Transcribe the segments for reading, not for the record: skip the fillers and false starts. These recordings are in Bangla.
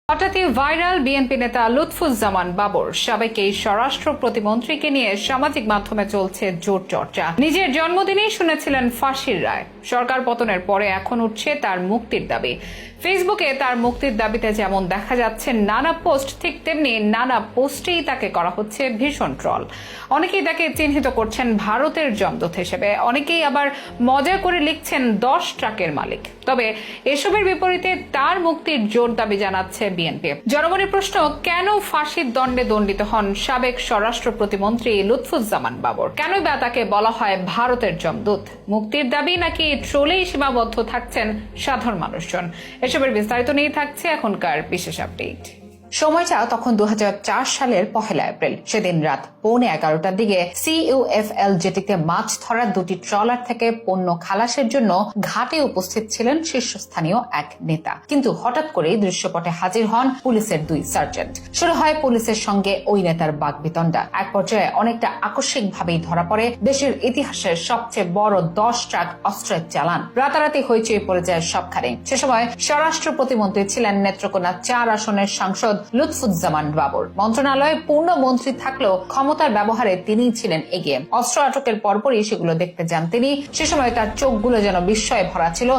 হঠাৎই ভাইরাল বিএনপি নেতা লুৎফুজ্জামান বাবর সাবেক এই স্বরাষ্ট্র প্রতিমন্ত্রীকে নিয়ে সামাজিক মাধ্যমে চলছে জোর চর্চা। নিজের জন্মদিনেই শুনেছিলেন ফাঁসির রায়। সরকার পতনের পরে এখন উঠছে তার মুক্তির দাবি। ফেসবুকে তার মুক্তির দাবিতে যেমন দেখা যাচ্ছে নানা পোস্ট, ঠিক তেমনি নানা পোস্টেই তাকে করা হচ্ছে ভীষণ ট্রল। অনেকেই তাকে চিহ্নিত করছেন ভারতের জমদূত হিসেবে, অনেকেই আবার মজা করে লিখছেন 10 ট্রাকের মালিক। তবে এসবের বিপরীতে তার মুক্তির জোর দাবি জানাচ্ছে বিএনপি। জনগণের প্রশ্ন, কেন ফাঁসির দণ্ডে দণ্ডিত হন সাবেক স্বরাষ্ট্র প্রতিমন্ত্রী লুৎফুজ্জামান বাবর? কেনই বা তাকে বলা হয় ভারতের জমদূত? মুক্তির দাবি নাকি ট্রোলেই সীমাবদ্ধ থাকছেন সাধারণ মানুষজন? এসবের বিস্তারিত নিয়ে থাকছে এখনকার বিশেষ আপডেট। সময়টা তখন 2004 সালের 1 এপ্রিল। সেদিন রাত 11:15টার দিকে CUFL জেটিতে মাছ ধরার 2টি ট্রলার থেকে পণ্য খালাসের জন্য ঘাটে উপস্থিত ছিলেন শীর্ষস্থানীয় এক নেতা। কিন্তু হঠাৎ করেই দৃশ্যপটে হাজির হন পুলিশের 2 সার্জেন্ট। শুরু হয় পুলিশের সঙ্গে ওই নেতার বাকবিতণ্ডা। এক পর্যায়ে অনেকটা আকস্মিকভাবেই ধরা পড়ে দেশের ইতিহাসের সবচেয়ে বড় 10 ট্রাক অস্ত্রের চালান। রাতারাতি হইচই পড়ে যায় সবখানে। সে সময় স্বরাষ্ট্র প্রতিমন্ত্রী ছিলেন নেত্রকোনা 4 আসনের সাংসদ লুৎফুজ্জামান বাবর। মন্ত্রণালয়ে পূর্ণ মন্ত্রী থাকলেও ক্ষমতার ব্যবহারে তিনিই ছিলেন এগিয়ে। অস্ত্র আটকের পরপরই সেগুলো দেখতে যান তিনি। সে সময় তার চোখগুলো যেন বিস্ময়ে ভরা ছিল।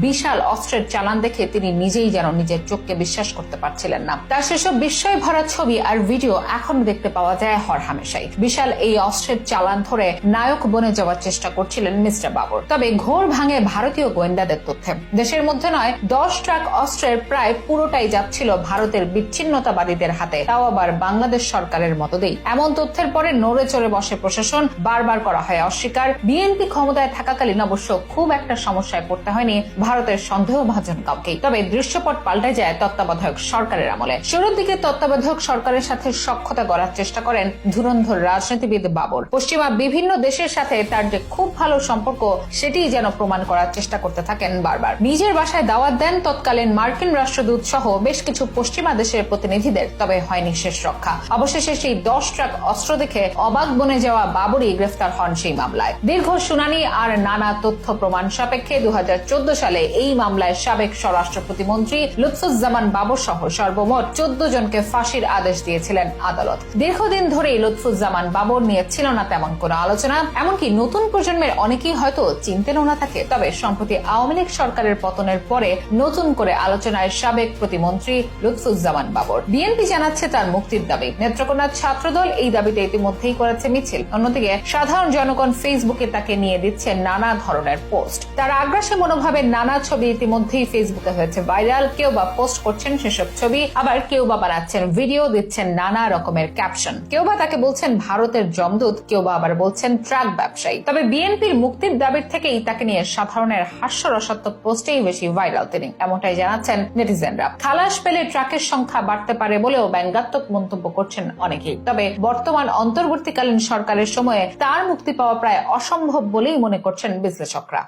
বিশাল অস্ত্রের চালান দেখে তিনি নিজেই যেন নিজের চোখকে বিশ্বাস করতে পারছিলেন না। তার সেসব বিস্ময়ে ভরা ছবি আর ভিডিও এখন দেখতে পাওয়া যায় হরহামেশাই। বিশাল এই অস্ত্রের চালান ধরে নায়ক বনে যাওয়ার চেষ্টা করছিলেন মিস্টার বাবর। তবে ঘোর ভাঙে ভারতীয় গোয়েন্দাদের তথ্যে। দেশের মধ্যে নয়, 10 ট্রাক অস্ত্রের প্রায় পুরোটাই যাচ্ছিল ভারতের বিচ্ছিন্নতাবাদীদের হাতে, তাও আবার বাংলাদেশ সরকারের মতোই। এমন তথ্যের পরে নড়ে চড়ে বসে প্রশাসন। বারবার করা হয় অস্বীকার। বিএনপি ক্ষমতায় থাকাকালীন অবশ্য খুব একটা সমস্যায় পড়তে হয়নি ভারতের সন্দেহভাজন কাউকে। তবে দৃশ্যপট পাল্টে যায় তত্ত্বাবধায়ক সরকারের আমলে। শুরুর দিকে তত্ত্বাবধায়ক সরকারের সাথে সখ্যতা গড়ার চেষ্টা করেন ধুরন্ধর রাজনীতিবিদ বাবর। পশ্চিমা বিভিন্ন দেশের সাথে তার যে খুব ভালো সম্পর্ক, সেটি যেন প্রমাণ করার চেষ্টা করতে থাকেন বারবার। নিজের বাসায় দাওয়াত দেন তৎকালীন মার্কিন রাষ্ট্রদূত সহ বেশ কিছু পশ্চিমা দেশের প্রতিনিধিদের। তবে হয়নি শেষ রক্ষা। অবশেষে সেই 10 ট্রাক অস্ত্র দেখে অবাক বনে যাওয়া বাবরই গ্রেফতার হন সেই মামলায়। দীর্ঘ শুনানি আর নানা তথ্য প্রমাণ সাপেক্ষে 2014 সালে এই মামলায় সাবেক স্বরাষ্ট্র প্রতিমন্ত্রী লুৎফুজ্জামান বাবর সহ সর্বমোট 14 জনকে ফাঁসির আদেশ দিয়েছিলেন আদালত। দীর্ঘদিন ধরেই লুৎফুজ্জামান বাবর নিয়ে ছিল না তেমন কোনো আলোচনা। এমনকি নতুন প্রজন্মের অনেকেই হয়তো চিনতেনও না থাকে। তবে সম্প্রতি আওয়ামী লীগ সরকারের পতনের পরে নতুন করে আলোচনায় সাবেক প্রতিমন্ত্রী লুৎফুজ্জামান বাবর। বিএনপি জানাচ্ছে তার মুক্তির দাবি। নেত্রকোনার ছাত্রদল এই দাবিতে ইতিমধ্যেই করেছে মিছিল। অন্যদিকে সাধারণ জনগণ ফেসবুকে তাকে নিয়ে দিচ্ছে নানা ধরনের পোস্ট। তার আগ্রাসী মনোভাবের নানা ছবি ইতিমধ্যেই ফেসবুকে হয়েছে ভাইরাল। কেউ বা পোস্ট করছেন সেসব ছবি, আবার কেউ বা বানাচ্ছেন ভিডিও, দিচ্ছেন নানা রকমের ক্যাপশন। কেউ বা তাকে বলছেন ভারতের জমদূত, কেউ বা আবার বলছেন ট্রাক ব্যবসায়ী। তবে বিএনপির মুক্তির দাবির থেকেই তাকে নিয়ে সাধারণের হাস্যরসাত্মক পোস্টেই বেশি ভাইরাল তিনি, এমনটাই জানাচ্ছেন নেটিজেনরা। খালাস পেলে ট্রাকের সংখ্যা বাড়তে পারে বলেও ব্যঙ্গাত্মক মন্তব্য করছেন অনেকেই। তবে বর্তমান অন্তর্বর্তীকালীন সরকারের সময়ে তার মুক্তি পাওয়া প্রায় অসম্ভব বলেই মনে করছেন বিশ্লেষকরা।